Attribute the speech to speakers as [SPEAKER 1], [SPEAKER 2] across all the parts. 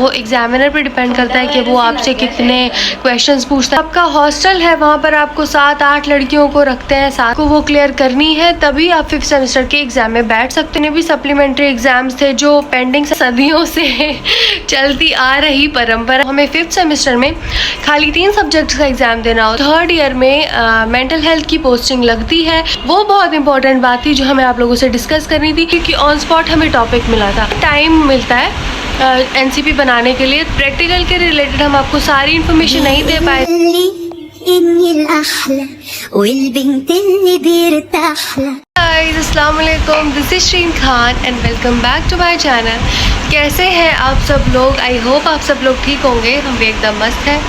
[SPEAKER 1] वो एग्जामिनर पे डिपेंड करता है कि वो आपसे कितने क्वेश्चंस पूछता है। आपका हॉस्टल है, वहाँ पर आपको 7-8 लड़कियों को रखते हैं, 7 को वो क्लियर करनी है, तभी आप 5th सेमेस्टर के एग्जाम में बैठ सकते हैं। भी सप्लीमेंट्री एग्जाम्स थे जो पेंडिंग सदियों से चलती आ रही परंपरा। हमें 5th सेमेस्टर में खाली 3 सब्जेक्ट्स का एग्जाम देना हो। 3rd ईयर में मेंटल हेल्थ की पोस्टिंग लगती है। वो बहुत इंपॉर्टेंट बात थी जो हमें आप लोगों से डिस्कस करनी थी, क्योंकि ऑन स्पॉट हमें टॉपिक मिला था। टाइम मिलता है एनसीपी बनाने के लिए। प्रैक्टिकल के रिलेटेड हम आपको सारी इन्फॉर्मेशन नहीं दे पाए। अस्सलाम वालेकुम, this is Sheen Khan and welcome back to my channel. कैसे हैं आप सब लोग? आई होप आप सब लोग ठीक होंगे। हम भी एकदम मस्त हैं।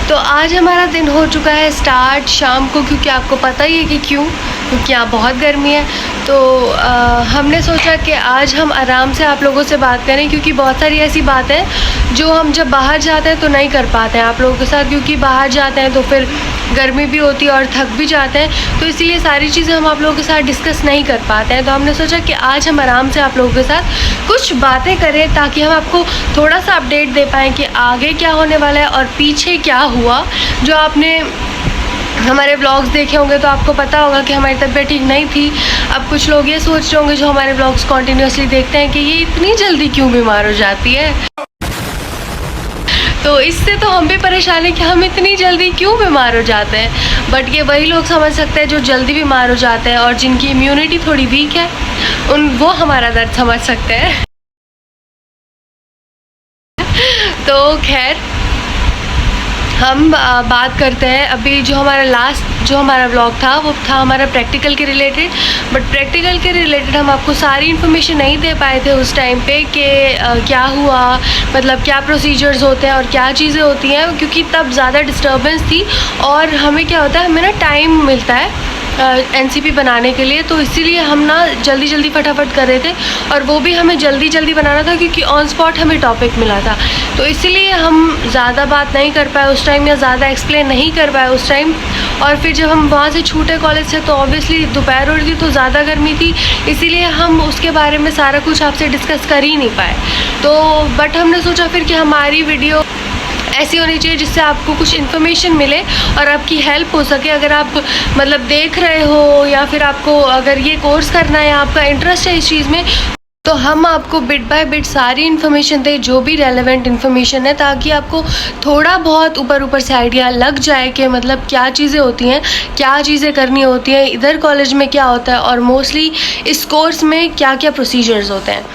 [SPEAKER 1] तो आज हमारा दिन हो चुका है स्टार्ट शाम को, क्योंकि आपको पता ही है कि क्यों, क्योंकि यहाँ बहुत गर्मी है। तो हमने सोचा कि आज हम आराम से आप लोगों से बात करें, क्योंकि बहुत सारी ऐसी बातें जो हम जब बाहर जाते हैं तो नहीं कर पाते हैं आप लोगों के साथ, क्योंकि बाहर जाते हैं तो फिर गर्मी भी होती है और थक भी जाते हैं, तो इसीलिए सारी चीज़ें हम आप लोगों के साथ डिस्कस नहीं कर पाते हैं। तो हमने सोचा कि आज हम आराम से आप लोगों के साथ कुछ बातें करें, ताकि हम आपको थोड़ा सा अपडेट दे पाएँ कि आगे क्या होने वाला है और पीछे क्या हुआ। जो आपने हमारे व्लॉग्स देखे होंगे तो आपको पता होगा कि हमारी तबीयत ठीक नहीं थी। अब कुछ लोग ये सोच रहे होंगे जो हमारे व्लॉग्स कॉन्टीन्यूसली देखते हैं कि ये इतनी जल्दी क्यों बीमार हो जाती है। तो इससे तो हम भी परेशान हैं कि हम इतनी जल्दी क्यों बीमार हो जाते हैं। बट ये वही लोग समझ सकते हैं जो जल्दी बीमार हो जाते हैं और जिनकी इम्यूनिटी थोड़ी वीक है, वो हमारा दर्द समझ सकते हैं। तो खैर, हम बात करते हैं अभी जो हमारा व्लॉग था वो था हमारा प्रैक्टिकल के रिलेटेड। बट प्रैक्टिकल के रिलेटेड हम आपको सारी इन्फॉर्मेशन नहीं दे पाए थे उस टाइम पे कि क्या हुआ, मतलब क्या प्रोसीजर्स होते हैं और क्या चीज़ें होती हैं, क्योंकि तब ज़्यादा डिस्टर्बेंस थी। और हमें क्या होता है, हमें ना टाइम मिलता है एनसीपी बनाने के लिए, तो इसीलिए हम ना जल्दी फटाफट कर रहे थे। और वो भी हमें जल्दी बनाना था, क्योंकि ऑन स्पॉट हमें टॉपिक मिला था। तो इसीलिए हम ज़्यादा बात नहीं कर पाए उस टाइम, या ज़्यादा एक्सप्लेन नहीं कर पाए उस टाइम। और फिर जब हम वहाँ से छूटे कॉलेज से तो ऑब्वियसली दोपहर हो रही थी, तो ज़्यादा गर्मी थी, इसीलिए हम उसके बारे में सारा कुछ आपसे डिस्कस कर ही नहीं पाए। तो बट हमने सोचा फिर कि हमारी वीडियो ऐसी होनी चाहिए जिससे आपको कुछ इन्फॉर्मेशन मिले और आपकी हेल्प हो सके। अगर आप मतलब देख रहे हो, या फिर आपको अगर ये कोर्स करना है, आपका इंटरेस्ट है इस चीज़ में, तो हम आपको बिट बाय बिट सारी इन्फॉर्मेशन दें, जो भी रेलेवेंट इन्फॉर्मेशन है, ताकि आपको थोड़ा बहुत ऊपर से आइडिया लग जाए कि मतलब क्या चीज़ें होती हैं, क्या चीज़ें करनी होती हैं, इधर कॉलेज में क्या होता है और मोस्टली इस कोर्स में क्या क्या प्रोसीजर्स होते हैं।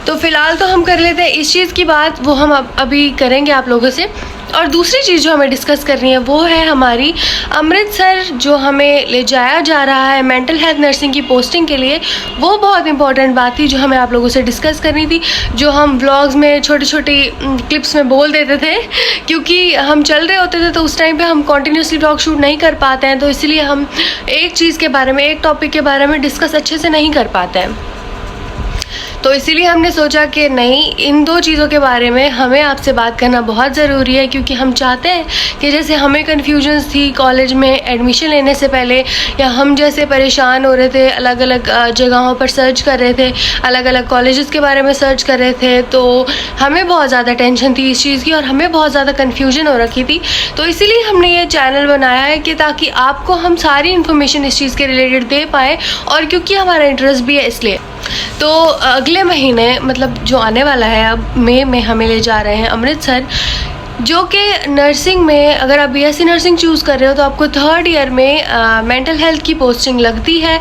[SPEAKER 1] तो फ़िलहाल तो हम कर लेते हैं इस चीज़ की बात, वो हम अभी करेंगे आप लोगों से। और दूसरी चीज़ जो हमें डिस्कस करनी है वो है हमारी अमृतसर जो हमें ले जाया जा रहा है मेंटल हेल्थ नर्सिंग की पोस्टिंग के लिए। वो बहुत इंपॉर्टेंट बात थी जो हमें आप लोगों से डिस्कस करनी थी, जो हम व्लॉग्स में छोटी क्लिप्स में बोल देते थे, क्योंकि हम चल रहे होते थे तो उस टाइम पे हम कॉन्टीन्यूसली व्लॉग शूट नहीं कर पाते हैं। तो इसलिए हम एक चीज़ के बारे में, एक टॉपिक के बारे में डिस्कस अच्छे से नहीं कर पाते हैं। तो इसीलिए हमने सोचा कि नहीं, इन 2 चीज़ों के बारे में हमें आपसे बात करना बहुत ज़रूरी है, क्योंकि हम चाहते हैं कि जैसे हमें कन्फ्यूजन्स थी कॉलेज में एडमिशन लेने से पहले, या हम जैसे परेशान हो रहे थे, अलग अलग जगहों पर सर्च कर रहे थे, अलग अलग कॉलेजेस के बारे में सर्च कर रहे थे, तो हमें बहुत ज़्यादा टेंशन थी इस चीज़ की और हमें बहुत ज़्यादा कन्फ्यूजन हो रखी थी। तो इसीलिए हमने ये चैनल बनाया है कि ताकि आपको हम सारी इन्फॉर्मेशन इस चीज़ के रिलेटेड दे पाएँ, और क्योंकि हमारा इंटरेस्ट भी है इसलिए। तो अगले महीने, मतलब जो आने वाला है, अब मई में हमें ले जा रहे हैं अमृतसर, जो कि नर्सिंग में, अगर आप बीएससी नर्सिंग चूज़ कर रहे हो तो आपको 3rd ईयर में मेंटल हेल्थ की पोस्टिंग लगती है।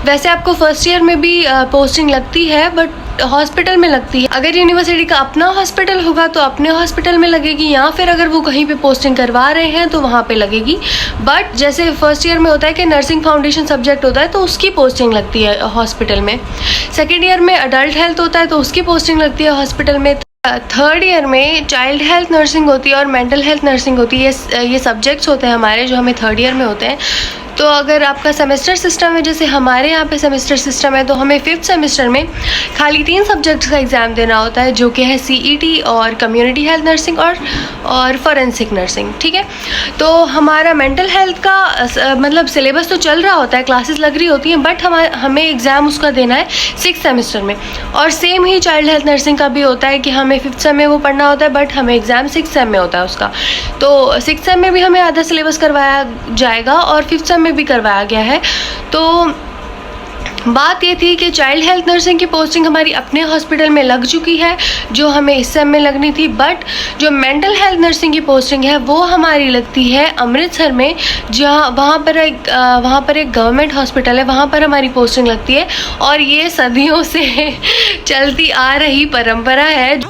[SPEAKER 1] वैसे आपको 1st ईयर में भी पोस्टिंग लगती है, बट हॉस्पिटल में लगती है। अगर यूनिवर्सिटी का अपना हॉस्पिटल होगा तो अपने हॉस्पिटल में लगेगी, या फिर अगर वो कहीं पे पोस्टिंग करवा रहे हैं तो वहाँ पे लगेगी। बट जैसे 1st ईयर में होता है कि नर्सिंग फाउंडेशन सब्जेक्ट होता है तो उसकी पोस्टिंग लगती है हॉस्पिटल में। 2nd ईयर में अडल्ट हेल्थ होता है तो उसकी पोस्टिंग लगती है हॉस्पिटल में। 3rd ईयर में चाइल्ड हेल्थ नर्सिंग होती है और मेंटल हेल्थ नर्सिंग होती है। ये सब्जेक्ट्स होते हैं हमारे जो हमें 3rd ईयर में होते हैं। तो अगर आपका सेमेस्टर सिस्टम है, जैसे हमारे यहाँ पे सेमेस्टर सिस्टम है, तो हमें 5th सेमेस्टर में खाली 3 सब्जेक्ट्स का एग्ज़ाम देना होता है, जो कि है CET और कम्युनिटी हेल्थ नर्सिंग और फॉरेंसिक नर्सिंग, ठीक है। तो हमारा मेंटल हेल्थ का मतलब सिलेबस तो चल रहा होता है, क्लासेस लग रही होती हैं, बट हमें एग्ज़ाम उसका देना है 6th सेमेस्टर में। और सेम ही चाइल्ड हेल्थ नर्सिंग का भी होता है कि हमें 5th सेम में वो पढ़ना होता है, बट हमें एग्ज़ाम 6th सेम में होता है उसका। तो 6th सेम में भी हमें आधा सिलेबस करवाया जाएगा और 5th सेम में भी करवाया गया है। तो बात ये थी कि चाइल्ड हेल्थ नर्सिंग की पोस्टिंग हमारी अपने हॉस्पिटल में लग चुकी है, जो हमें इस सेम में लगनी थी, बट जो मेंटल हेल्थ नर्सिंग की पोस्टिंग है वो हमारी लगती है अमृतसर में, जहाँ वहाँ पर एक गवर्नमेंट हॉस्पिटल है, वहाँ पर हमारी पोस्टिंग लगती है। और ये सदियों से चलती आ रही परंपरा है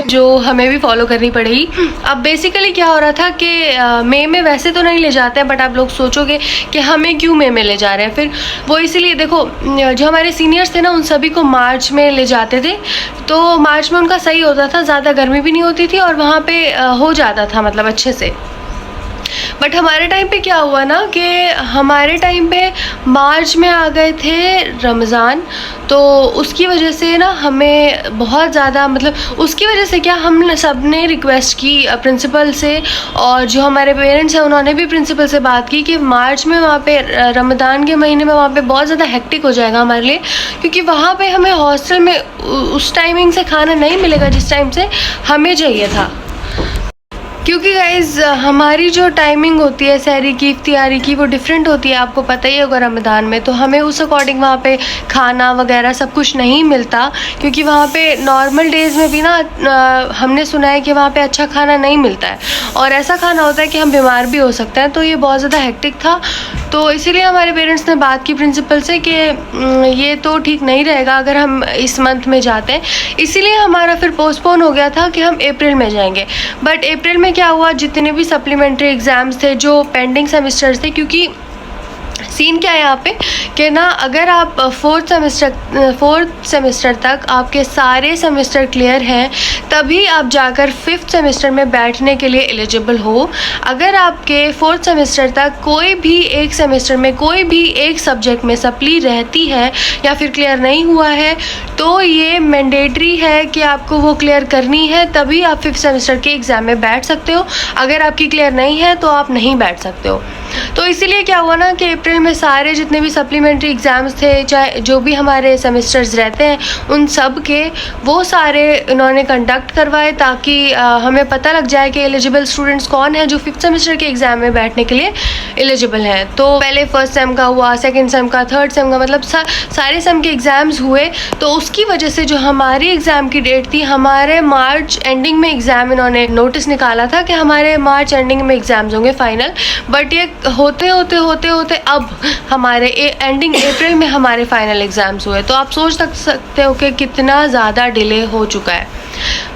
[SPEAKER 1] जो हमें भी फॉलो करनी पड़ेगी। अब बेसिकली क्या हो रहा था कि मई में वैसे तो नहीं ले जाते हैं, बट आप लोग सोचोगे कि हमें क्यों मई में ले जा रहे हैं, फिर वो इसीलिए, देखो जो हमारे सीनियर्स थे ना, उन सभी को मार्च में ले जाते थे, तो मार्च में उनका सही होता था, ज़्यादा गर्मी भी नहीं होती थी और वहाँ पे हो जाता था मतलब अच्छे से। बट हमारे टाइम पे क्या हुआ ना कि हमारे टाइम पे मार्च में आ गए थे रमज़ान, तो उसकी वजह से ना हमें बहुत ज़्यादा मतलब उसकी वजह से क्या, हम सब ने रिक्वेस्ट की प्रिंसिपल से, और जो हमारे पेरेंट्स हैं उन्होंने भी प्रिंसिपल से बात की कि मार्च में वहाँ पे रमज़ान के महीने में वहाँ पे बहुत ज़्यादा हेक्टिक हो जाएगा हमारे लिए, क्योंकि वहाँ पे हमें हॉस्टल में उस टाइमिंग से खाना नहीं मिलेगा जिस टाइम से हमें चाहिए था। क्योंकि गाइज़ हमारी जो टाइमिंग होती है सहरी की, इफ्तियारी की, वो डिफरेंट होती है, आपको पता ही होगा रमज़ान में, तो हमें उस अकॉर्डिंग वहाँ पे खाना वगैरह सब कुछ नहीं मिलता, क्योंकि वहाँ पे नॉर्मल डेज़ में भी ना हमने सुना है कि वहाँ पे अच्छा खाना नहीं मिलता है, और ऐसा खाना होता है कि हम बीमार भी हो सकते हैं। तो ये बहुत ज़्यादा हेक्टिक था, तो इसीलिए हमारे पेरेंट्स ने बात की प्रिंसिपल से कि ये तो ठीक नहीं रहेगा अगर हम इस मंथ में जाते हैं, इसीलिए हमारा फिर पोस्टपोन हो गया था कि हम अप्रैल में जाएंगे। बट अप्रैल में क्या हुआ, जितने भी सप्लीमेंट्री एग्ज़ाम्स थे जो पेंडिंग सेमेस्टर्स थे, क्योंकि सीन क्या है यहाँ पे कि ना अगर आप फोर्थ सेमेस्टर तक आपके सारे सेमेस्टर क्लियर हैं, तभी आप जाकर 5th सेमेस्टर में बैठने के लिए एलिजिबल हो। अगर आपके 4th सेमेस्टर तक कोई भी एक सेमेस्टर में कोई भी एक सब्जेक्ट में सप्ली रहती है या फिर क्लियर नहीं हुआ है, तो ये मैंडेटरी है कि आपको वो क्लियर करनी है, तभी आप 5th सेमेस्टर के एग्ज़ाम में बैठ सकते हो। अगर आपकी क्लियर नहीं है तो आप नहीं बैठ सकते हो। तो इसीलिए क्या हुआ ना कि अप्रैल में सारे जितने भी सप्लीमेंट्री एग्ज़ाम्स थे, चाहे जो भी हमारे सेमेस्टर्स रहते हैं, उन सब के वो सारे उन्होंने कंडक्ट करवाए, ताकि हमें पता लग जाए कि एलिजिबल स्टूडेंट्स कौन हैं जो 5th सेमेस्टर के एग्ज़ाम में बैठने के लिए एलिजिबल हैं। तो पहले 1st सेम का हुआ, 2nd सेम का, 3rd सेम का, मतलब सारे सेम के एग्ज़ाम्स हुए। तो उसकी वजह से जो हमारी एग्ज़ाम की डेट थी, हमारे मार्च एंडिंग में एग्ज़ाम, इन्होंने नोटिस निकाला था कि हमारे मार्च एंडिंग में एग्ज़ाम्स होंगे फाइनल, बट ये होते होते अब हमारे एंडिंग अप्रैल में हमारे फाइनल एग्ज़ाम्स हुए। तो आप सोच सकते हो कि कितना ज़्यादा डिले हो चुका है,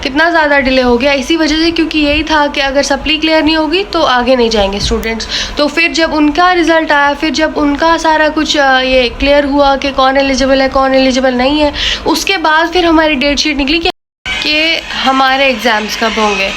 [SPEAKER 1] कितना ज़्यादा डिले हो गया इसी वजह से, क्योंकि यही था कि अगर सप्ली क्लियर नहीं होगी तो आगे नहीं जाएंगे स्टूडेंट्स। तो फिर जब उनका रिज़ल्ट आया, फिर जब उनका सारा कुछ ये क्लियर हुआ कि कौन एलिजिबल है कौन एलिजिबल नहीं है, उसके बाद फिर हमारी डेट शीट निकली कि हमारे एग्ज़ाम्स कब होंगे।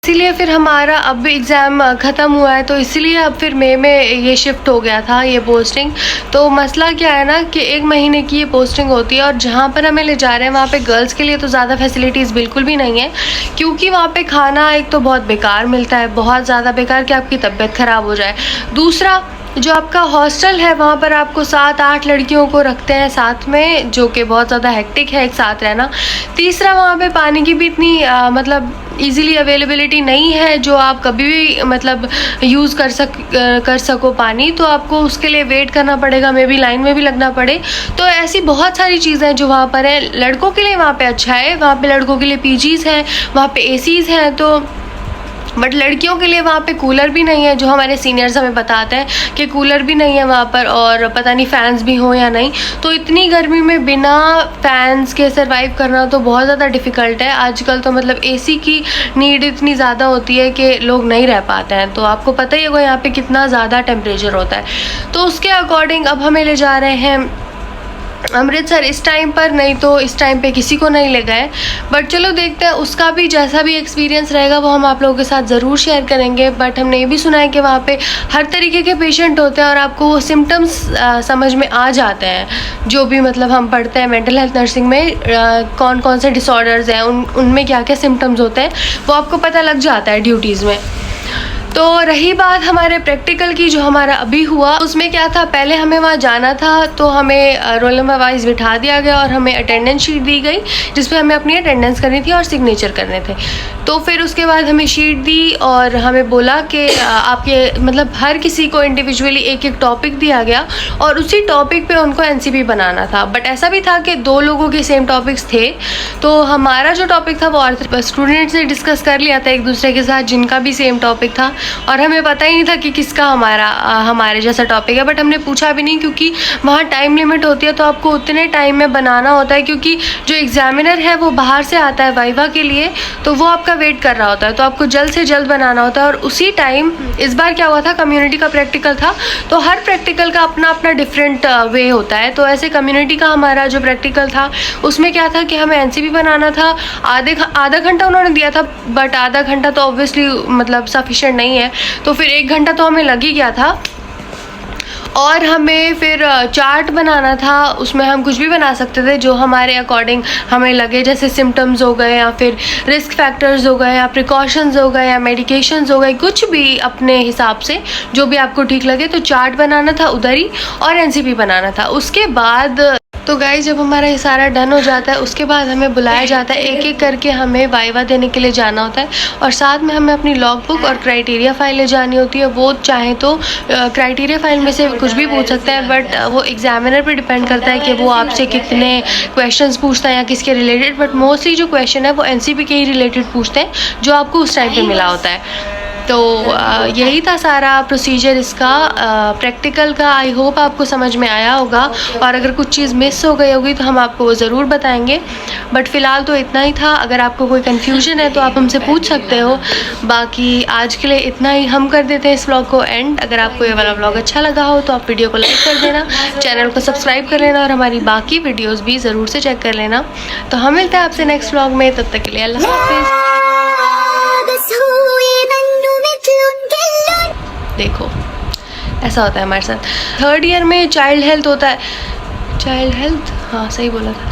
[SPEAKER 1] इसीलिए फिर हमारा अब एग्ज़ाम ख़त्म हुआ है, तो इसीलिए अब फिर मई में ये शिफ्ट हो गया था ये पोस्टिंग। तो मसला क्या है ना कि 1 महीने की ये पोस्टिंग होती है, और जहाँ पर हमें ले जा रहे हैं वहाँ पे गर्ल्स के लिए तो ज़्यादा फैसिलिटीज़ बिल्कुल भी नहीं है, क्योंकि वहाँ पे खाना एक तो बहुत बेकार मिलता है, बहुत ज़्यादा बेकार कि आपकी तबीयत ख़राब हो जाए। दूसरा, जो आपका हॉस्टल है वहाँ पर आपको 7-8 लड़कियों को रखते हैं साथ में, जो कि बहुत ज़्यादा हेक्टिक है एक साथ रहना। तीसरा, वहाँ पे पानी की भी इतनी मतलब इजीली अवेलेबिलिटी नहीं है जो आप कभी भी मतलब यूज़ कर सको पानी, तो आपको उसके लिए वेट करना पड़ेगा, मे बी लाइन में भी लगना पड़े। तो ऐसी बहुत सारी चीज़ें हैं जो वहाँ पर है। लड़कों के लिए वहाँ पे अच्छा है, वहाँ पे लड़कों के लिए पीजीज़ हैं, वहाँ पे एसीज़ हैं, तो बट लड़कियों के लिए वहाँ पे कूलर भी नहीं है, जो हमारे सीनियर्स हमें बताते हैं कि कूलर भी नहीं है वहाँ पर, और पता नहीं फ़ैन्स भी हों या नहीं। तो इतनी गर्मी में बिना फ़ैन्स के सर्वाइव करना तो बहुत ज़्यादा डिफ़िकल्ट है। आजकल तो मतलब एसी की नीड इतनी ज़्यादा होती है कि लोग नहीं रह पाते हैं। तो आपको पता ही होगा यहाँ पे कितना ज़्यादा टेम्परेचर होता है। तो उसके अकॉर्डिंग अब हमें ले जा रहे हैं अमृतसर इस टाइम पर, नहीं तो इस टाइम पे किसी को नहीं ले गए। बट चलो देखते हैं, उसका भी जैसा भी एक्सपीरियंस रहेगा वो हम आप लोगों के साथ ज़रूर शेयर करेंगे। बट हमने ये भी सुना है कि वहाँ पे हर तरीके के पेशेंट होते हैं और आपको वो सिम्टम्स समझ में आ जाते हैं, जो भी मतलब हम पढ़ते हैं मेंटल हेल्थ नर्सिंग में कौन कौन से डिसऑर्डर्स हैं, उनमें क्या क्या सिम्टम्स होते हैं वो आपको पता लग जाता है ड्यूटीज़ में। तो रही बात हमारे प्रैक्टिकल की, जो हमारा अभी हुआ उसमें क्या था, पहले हमें वहाँ जाना था तो हमें रोल नंबर वाइज बिठा दिया गया और हमें अटेंडेंस शीट दी गई जिसमें हमें अपनी अटेंडेंस करनी थी और सिग्नेचर करने थे। तो फिर उसके बाद हमें शीट दी और हमें बोला कि आपके मतलब हर किसी को इंडिविजुअली एक एक टॉपिक दिया गया और उसी टॉपिक पे उनको एनसीपी बनाना था। बट ऐसा भी था कि 2 लोगों के सेम टॉपिक्स थे, तो हमारा जो टॉपिक था वो स्टूडेंट्स ने डिस्कस कर लिया था एक दूसरे के साथ जिनका भी सेम टॉपिक था, और हमें पता ही नहीं था कि किसका हमारे जैसा टॉपिक है। बट हमने पूछा भी नहीं क्योंकि वहाँ टाइम लिमिट होती है, तो आपको उतने टाइम में बनाना होता है, क्योंकि जो एग्जामिनर है वो बाहर से आता है वाइवा के लिए, तो वो आपका वेट कर रहा होता है, तो आपको जल्द से जल्द बनाना होता है। और उसी टाइम इस बार क्या हुआ था, कम्युनिटी का प्रैक्टिकल था, तो हर प्रैक्टिकल का अपना अपना डिफरेंट वे होता है। तो ऐसे कम्युनिटी का हमारा जो प्रैक्टिकल था उसमें क्या था कि हमें एनसीपी बनाना था। आधा घंटा उन्होंने दिया था, बट आधा घंटा तो ऑब्वियसली मतलब सफिशिएंट नहीं है, तो फिर 1 घंटा तो हमें लग ही गया था। और हमें फिर चार्ट बनाना था, उसमें हम कुछ भी बना सकते थे जो हमारे अकॉर्डिंग हमें लगे, जैसे सिम्टम्स हो गए या फिर रिस्क फैक्टर्स हो गए या प्रिकॉशंस हो गए या मेडिकेशंस हो गए, कुछ भी अपने हिसाब से जो भी आपको ठीक लगे। तो चार्ट बनाना था उधर ही और एनसीपी बनाना था। उसके बाद तो गाइस जब हमारा ये सारा डन हो जाता है उसके बाद हमें बुलाया जाता है, एक एक करके हमें वाइवा देने के लिए जाना होता है, और साथ में हमें अपनी लॉग बुक और क्राइटेरिया फाइल ले जानी होती है। वो चाहे तो क्राइटेरिया फाइल में से कुछ भी पूछ सकता है, बट वो एग्जामिनर पे डिपेंड करता है कि वो आपसे कितने क्वेश्चंस पूछता है या किसके रिलेटेड। बट मोस्टली जो क्वेश्चन है वो एनसीपी के ही रिलेटेड पूछते हैं जो आपको उस टाइम पर मिला होता है। तो यही था सारा प्रोसीजर इसका प्रैक्टिकल का। आई होप आपको समझ में आया होगा, और अगर कुछ चीज़ मिस हो गई होगी तो हम आपको वो ज़रूर बताएंगे। बट फ़िलहाल तो इतना ही था, अगर आपको कोई कन्फ्यूजन है तो आप हमसे पूछ सकते हो। बाकी आज के लिए इतना ही, हम कर देते हैं इस व्लॉग को एंड। अगर आपको ये वाला व्लॉग अच्छा लगा हो तो आप वीडियो को लाइक कर देना, चैनल को सब्सक्राइब कर लेना और हमारी बाकी वीडियोज़ भी ज़रूर से चेक कर लेना। तो हम मिलते हैं आपसे नेक्स्ट व्लॉग में, तब तक के लिए अल्लाह हाफिज़। देखो ऐसा होता है हमारे साथ, 3rd ईयर में चाइल्ड हेल्थ होता है, चाइल्ड हेल्थ, हाँ सही बोला था।